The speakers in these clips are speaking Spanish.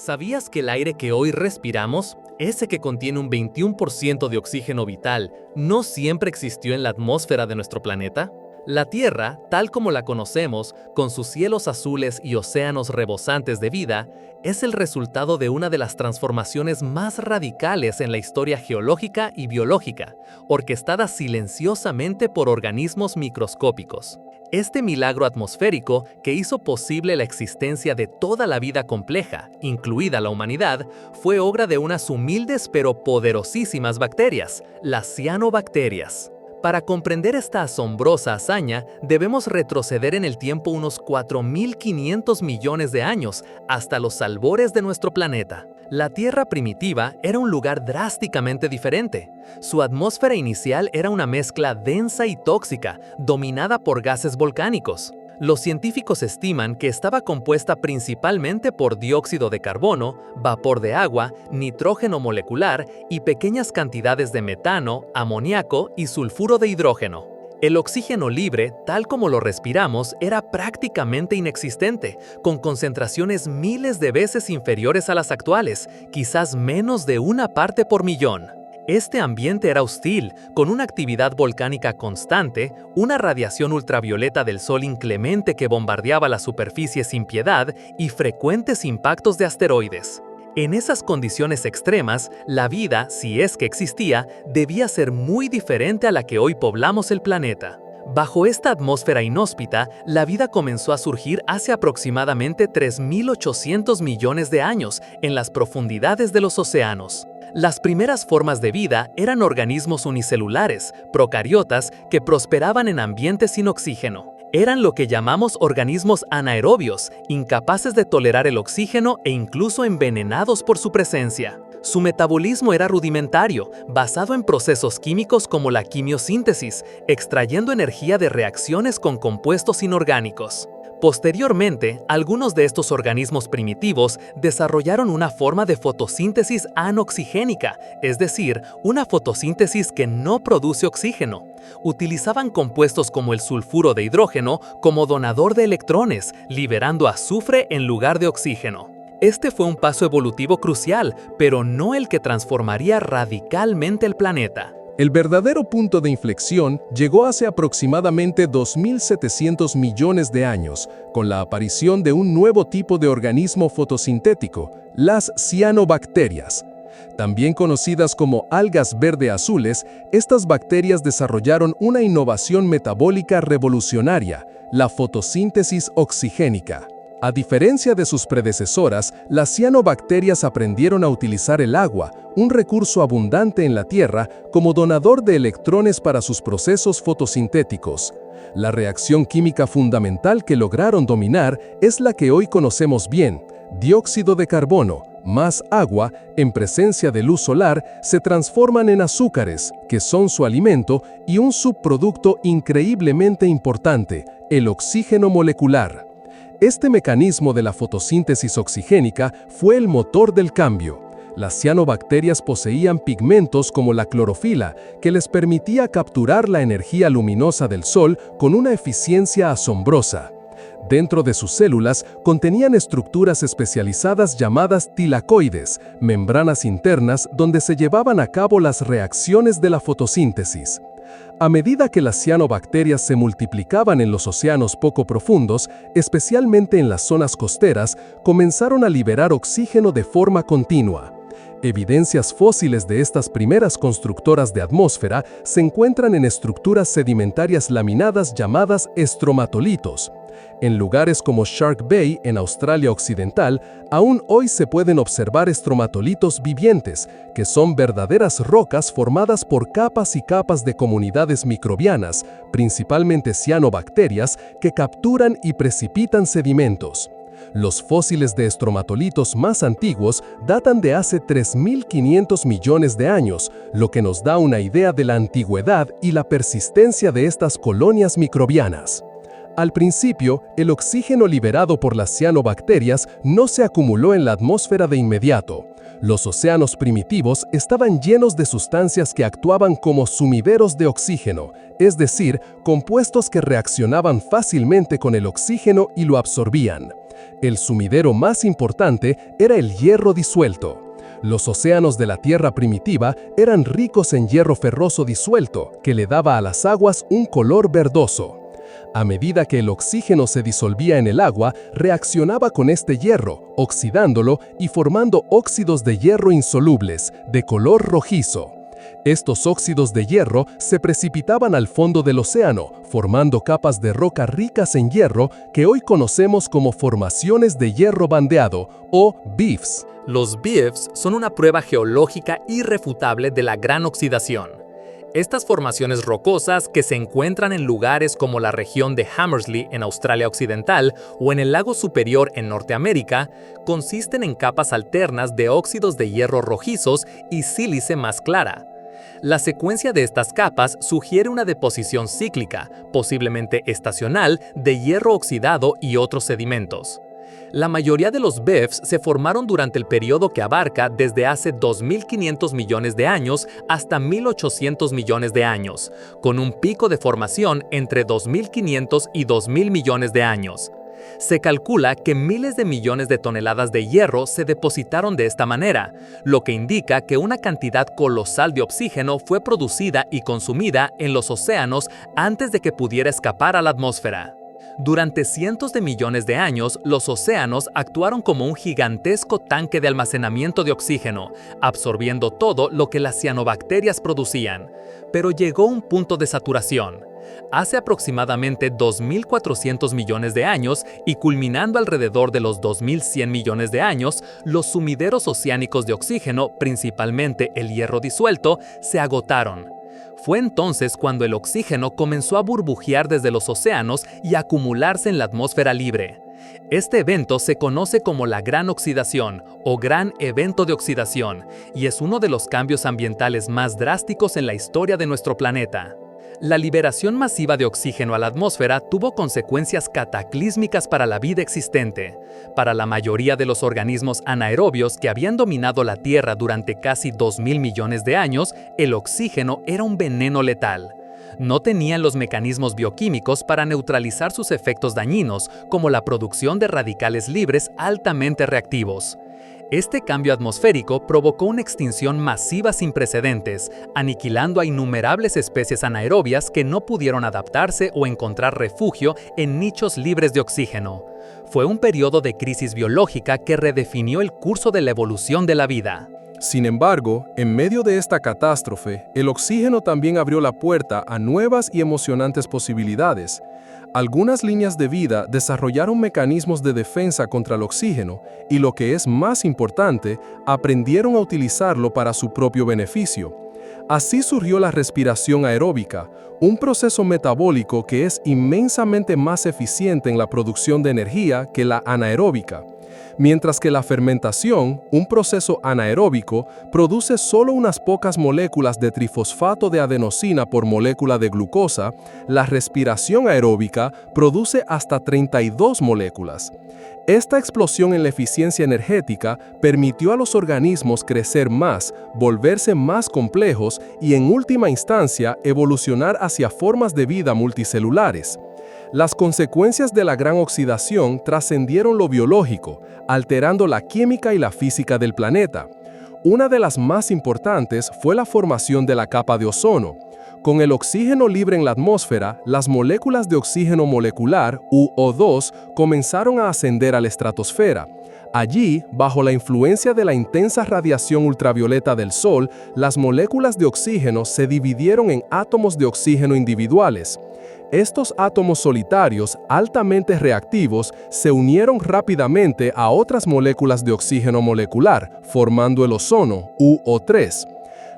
¿Sabías que el aire que hoy respiramos, ese que contiene un 21% de oxígeno vital, no siempre existió en la atmósfera de nuestro planeta? La Tierra, tal como la conocemos, con sus cielos azules y océanos rebosantes de vida, es el resultado de una de las transformaciones más radicales en la historia geológica y biológica, orquestada silenciosamente por organismos microscópicos. Este milagro atmosférico que hizo posible la existencia de toda la vida compleja, incluida la humanidad, fue obra de unas humildes pero poderosísimas bacterias, las cianobacterias. Para comprender esta asombrosa hazaña, debemos retroceder en el tiempo unos 4.500 millones de años, hasta los albores de nuestro planeta. La Tierra primitiva era un lugar drásticamente diferente. Su atmósfera inicial era una mezcla densa y tóxica, dominada por gases volcánicos. Los científicos estiman que estaba compuesta principalmente por dióxido de carbono, vapor de agua, nitrógeno molecular y pequeñas cantidades de metano, amoníaco y sulfuro de hidrógeno. El oxígeno libre, tal como lo respiramos, era prácticamente inexistente, con concentraciones miles de veces inferiores a las actuales, quizás menos de 1 parte por millón. Este ambiente era hostil, con una actividad volcánica constante, una radiación ultravioleta del sol inclemente que bombardeaba la superficie sin piedad y frecuentes impactos de asteroides. En esas condiciones extremas, la vida, si es que existía, debía ser muy diferente a la que hoy poblamos el planeta. Bajo esta atmósfera inhóspita, la vida comenzó a surgir hace aproximadamente 3.800 millones de años en las profundidades de los océanos. Las primeras formas de vida eran organismos unicelulares, procariotas, que prosperaban en ambientes sin oxígeno. Eran lo que llamamos organismos anaerobios, incapaces de tolerar el oxígeno e incluso envenenados por su presencia. Su metabolismo era rudimentario, basado en procesos químicos como la quimiosíntesis, extrayendo energía de reacciones con compuestos inorgánicos. Posteriormente, algunos de estos organismos primitivos desarrollaron una forma de fotosíntesis anoxigénica, es decir, una fotosíntesis que no produce oxígeno. Utilizaban compuestos como el sulfuro de hidrógeno como donador de electrones, liberando azufre en lugar de oxígeno. Este fue un paso evolutivo crucial, pero no el que transformaría radicalmente el planeta. El verdadero punto de inflexión llegó hace aproximadamente 2.700 millones de años, con la aparición de un nuevo tipo de organismo fotosintético, las cianobacterias. También conocidas como algas verde-azules, estas bacterias desarrollaron una innovación metabólica revolucionaria, la fotosíntesis oxigénica. A diferencia de sus predecesoras, las cianobacterias aprendieron a utilizar el agua, un recurso abundante en la Tierra, como donador de electrones para sus procesos fotosintéticos. La reacción química fundamental que lograron dominar es la que hoy conocemos bien: dióxido de carbono más agua, en presencia de luz solar, se transforman en azúcares, que son su alimento, y un subproducto increíblemente importante, el oxígeno molecular. Este mecanismo de la fotosíntesis oxigénica fue el motor del cambio. Las cianobacterias poseían pigmentos como la clorofila, que les permitía capturar la energía luminosa del sol con una eficiencia asombrosa. Dentro de sus células contenían estructuras especializadas llamadas tilacoides, membranas internas donde se llevaban a cabo las reacciones de la fotosíntesis. A medida que las cianobacterias se multiplicaban en los océanos poco profundos, especialmente en las zonas costeras, comenzaron a liberar oxígeno de forma continua. Evidencias fósiles de estas primeras constructoras de atmósfera se encuentran en estructuras sedimentarias laminadas llamadas estromatolitos. En lugares como Shark Bay, en Australia Occidental, aún hoy se pueden observar estromatolitos vivientes, que son verdaderas rocas formadas por capas y capas de comunidades microbianas, principalmente cianobacterias, que capturan y precipitan sedimentos. Los fósiles de estromatolitos más antiguos datan de hace 3.500 millones de años, lo que nos da una idea de la antigüedad y la persistencia de estas colonias microbianas. Al principio, el oxígeno liberado por las cianobacterias no se acumuló en la atmósfera de inmediato. Los océanos primitivos estaban llenos de sustancias que actuaban como sumideros de oxígeno, es decir, compuestos que reaccionaban fácilmente con el oxígeno y lo absorbían. El sumidero más importante era el hierro disuelto. Los océanos de la Tierra primitiva eran ricos en hierro ferroso disuelto, que le daba a las aguas un color verdoso. A medida que el oxígeno se disolvía en el agua, reaccionaba con este hierro, oxidándolo y formando óxidos de hierro insolubles, de color rojizo. Estos óxidos de hierro se precipitaban al fondo del océano, formando capas de roca ricas en hierro que hoy conocemos como formaciones de hierro bandeado, o BIFs. Los BIFs son una prueba geológica irrefutable de la gran oxidación. Estas formaciones rocosas, que se encuentran en lugares como la región de Hammersley en Australia Occidental o en el lago Superior en Norteamérica, consisten en capas alternas de óxidos de hierro rojizos y sílice más clara. La secuencia de estas capas sugiere una deposición cíclica, posiblemente estacional, de hierro oxidado y otros sedimentos. La mayoría de los BIFs se formaron durante el periodo que abarca desde hace 2.500 millones de años hasta 1.800 millones de años, con un pico de formación entre 2.500 y 2.000 millones de años. Se calcula que miles de millones de toneladas de hierro se depositaron de esta manera, lo que indica que una cantidad colosal de oxígeno fue producida y consumida en los océanos antes de que pudiera escapar a la atmósfera. Durante cientos de millones de años, los océanos actuaron como un gigantesco tanque de almacenamiento de oxígeno, absorbiendo todo lo que las cianobacterias producían. Pero llegó un punto de saturación. Hace aproximadamente 2.400 millones de años y culminando alrededor de los 2.100 millones de años, los sumideros oceánicos de oxígeno, principalmente el hierro disuelto, se agotaron. Fue entonces cuando el oxígeno comenzó a burbujear desde los océanos y a acumularse en la atmósfera libre. Este evento se conoce como la Gran Oxidación o Gran Evento de Oxidación y es uno de los cambios ambientales más drásticos en la historia de nuestro planeta. La liberación masiva de oxígeno a la atmósfera tuvo consecuencias cataclísmicas para la vida existente. Para la mayoría de los organismos anaerobios que habían dominado la Tierra durante casi 2.000 millones de años, el oxígeno era un veneno letal. No tenían los mecanismos bioquímicos para neutralizar sus efectos dañinos, como la producción de radicales libres altamente reactivos. Este cambio atmosférico provocó una extinción masiva sin precedentes, aniquilando a innumerables especies anaerobias que no pudieron adaptarse o encontrar refugio en nichos libres de oxígeno. Fue un periodo de crisis biológica que redefinió el curso de la evolución de la vida. Sin embargo, en medio de esta catástrofe, el oxígeno también abrió la puerta a nuevas y emocionantes posibilidades. Algunas líneas de vida desarrollaron mecanismos de defensa contra el oxígeno y, lo que es más importante, aprendieron a utilizarlo para su propio beneficio. Así surgió la respiración aeróbica, un proceso metabólico que es inmensamente más eficiente en la producción de energía que la anaeróbica. Mientras que la fermentación, un proceso anaeróbico, produce solo unas pocas moléculas de trifosfato de adenosina por molécula de glucosa, la respiración aeróbica produce hasta 32 moléculas. Esta explosión en la eficiencia energética permitió a los organismos crecer más, volverse más complejos y, en última instancia, evolucionar hacia formas de vida multicelulares. Las consecuencias de la gran oxidación trascendieron lo biológico, alterando la química y la física del planeta. Una de las más importantes fue la formación de la capa de ozono. Con el oxígeno libre en la atmósfera, las moléculas de oxígeno molecular, u O2, comenzaron a ascender a la estratosfera. Allí, bajo la influencia de la intensa radiación ultravioleta del Sol, las moléculas de oxígeno se dividieron en átomos de oxígeno individuales. Estos átomos solitarios, altamente reactivos, se unieron rápidamente a otras moléculas de oxígeno molecular, formando el ozono, u O3.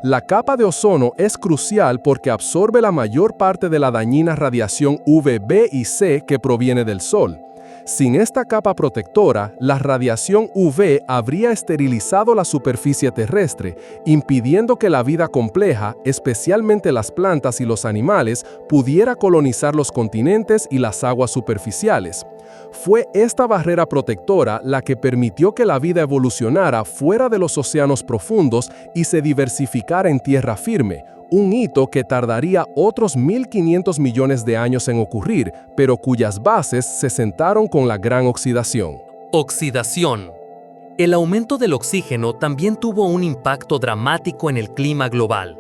La capa de ozono es crucial porque absorbe la mayor parte de la dañina radiación UVB y C que proviene del Sol. Sin esta capa protectora, la radiación UV habría esterilizado la superficie terrestre, impidiendo que la vida compleja, especialmente las plantas y los animales, pudiera colonizar los continentes y las aguas superficiales. Fue esta barrera protectora la que permitió que la vida evolucionara fuera de los océanos profundos y se diversificara en tierra firme, un hito que tardaría otros 1.500 millones de años en ocurrir, pero cuyas bases se sentaron con la gran oxidación. Oxidación. El aumento del oxígeno también tuvo un impacto dramático en el clima global.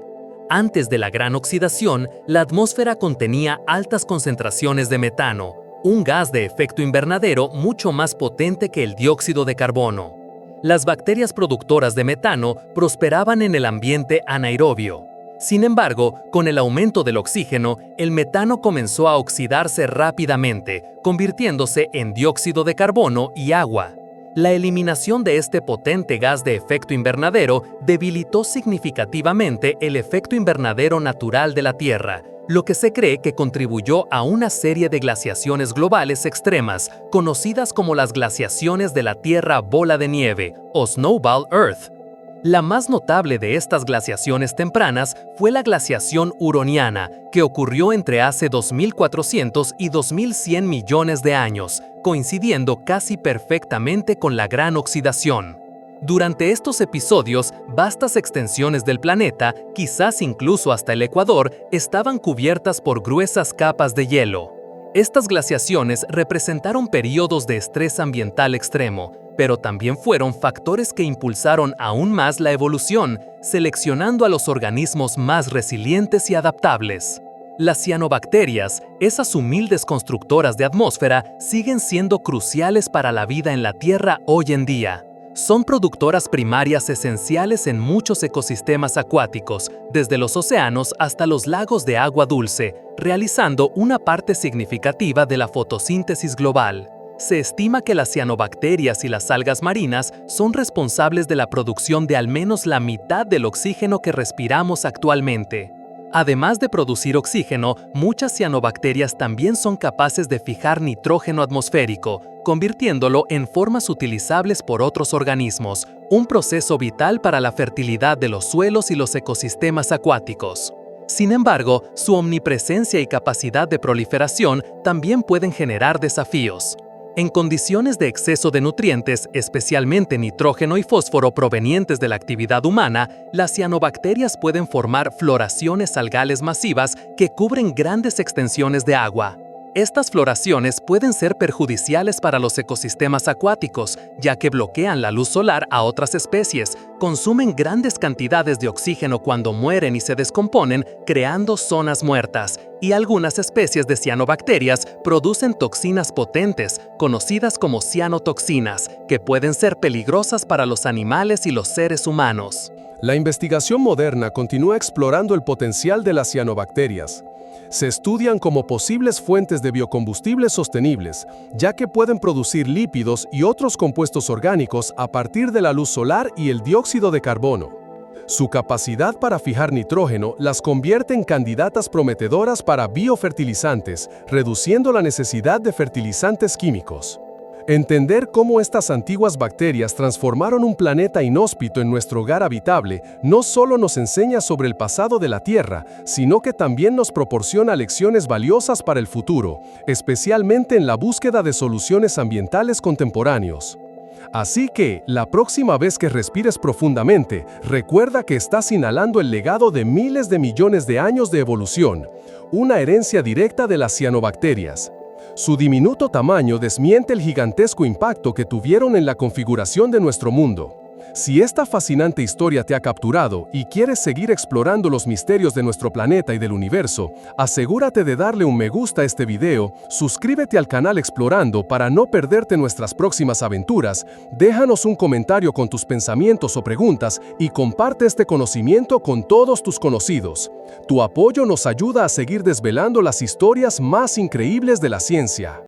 Antes de la gran oxidación, la atmósfera contenía altas concentraciones de metano, un gas de efecto invernadero mucho más potente que el dióxido de carbono. Las bacterias productoras de metano prosperaban en el ambiente anaerobio. Sin embargo, con el aumento del oxígeno, el metano comenzó a oxidarse rápidamente, convirtiéndose en dióxido de carbono y agua. La eliminación de este potente gas de efecto invernadero debilitó significativamente el efecto invernadero natural de la Tierra, lo que se cree que contribuyó a una serie de glaciaciones globales extremas, conocidas como las glaciaciones de la Tierra bola de nieve, o Snowball Earth. La más notable de estas glaciaciones tempranas fue la glaciación huroniana, que ocurrió entre hace 2.400 y 2.100 millones de años, coincidiendo casi perfectamente con la gran oxidación. Durante estos episodios, vastas extensiones del planeta, quizás incluso hasta el Ecuador, estaban cubiertas por gruesas capas de hielo. Estas glaciaciones representaron periodos de estrés ambiental extremo, pero también fueron factores que impulsaron aún más la evolución, seleccionando a los organismos más resilientes y adaptables. Las cianobacterias, esas humildes constructoras de atmósfera, siguen siendo cruciales para la vida en la Tierra hoy en día. Son productoras primarias esenciales en muchos ecosistemas acuáticos, desde los océanos hasta los lagos de agua dulce, realizando una parte significativa de la fotosíntesis global. Se estima que las cianobacterias y las algas marinas son responsables de la producción de al menos la mitad del oxígeno que respiramos actualmente. Además de producir oxígeno, muchas cianobacterias también son capaces de fijar nitrógeno atmosférico, convirtiéndolo en formas utilizables por otros organismos, un proceso vital para la fertilidad de los suelos y los ecosistemas acuáticos. Sin embargo, su omnipresencia y capacidad de proliferación también pueden generar desafíos. En condiciones de exceso de nutrientes, especialmente nitrógeno y fósforo provenientes de la actividad humana, las cianobacterias pueden formar floraciones algales masivas que cubren grandes extensiones de agua. Estas floraciones pueden ser perjudiciales para los ecosistemas acuáticos, ya que bloquean la luz solar a otras especies, consumen grandes cantidades de oxígeno cuando mueren y se descomponen, creando zonas muertas, y algunas especies de cianobacterias producen toxinas potentes, conocidas como cianotoxinas, que pueden ser peligrosas para los animales y los seres humanos. La investigación moderna continúa explorando el potencial de las cianobacterias. Se estudian como posibles fuentes de biocombustibles sostenibles, ya que pueden producir lípidos y otros compuestos orgánicos a partir de la luz solar y el dióxido de carbono. Su capacidad para fijar nitrógeno las convierte en candidatas prometedoras para biofertilizantes, reduciendo la necesidad de fertilizantes químicos. Entender cómo estas antiguas bacterias transformaron un planeta inhóspito en nuestro hogar habitable no solo nos enseña sobre el pasado de la Tierra, sino que también nos proporciona lecciones valiosas para el futuro, especialmente en la búsqueda de soluciones ambientales contemporáneos. Así que, la próxima vez que respires profundamente, recuerda que estás inhalando el legado de miles de millones de años de evolución, una herencia directa de las cianobacterias. Su diminuto tamaño desmiente el gigantesco impacto que tuvieron en la configuración de nuestro mundo. Si esta fascinante historia te ha capturado y quieres seguir explorando los misterios de nuestro planeta y del universo, asegúrate de darle un me gusta a este video, suscríbete al canal Explorando para no perderte nuestras próximas aventuras, déjanos un comentario con tus pensamientos o preguntas y comparte este conocimiento con todos tus conocidos. Tu apoyo nos ayuda a seguir desvelando las historias más increíbles de la ciencia.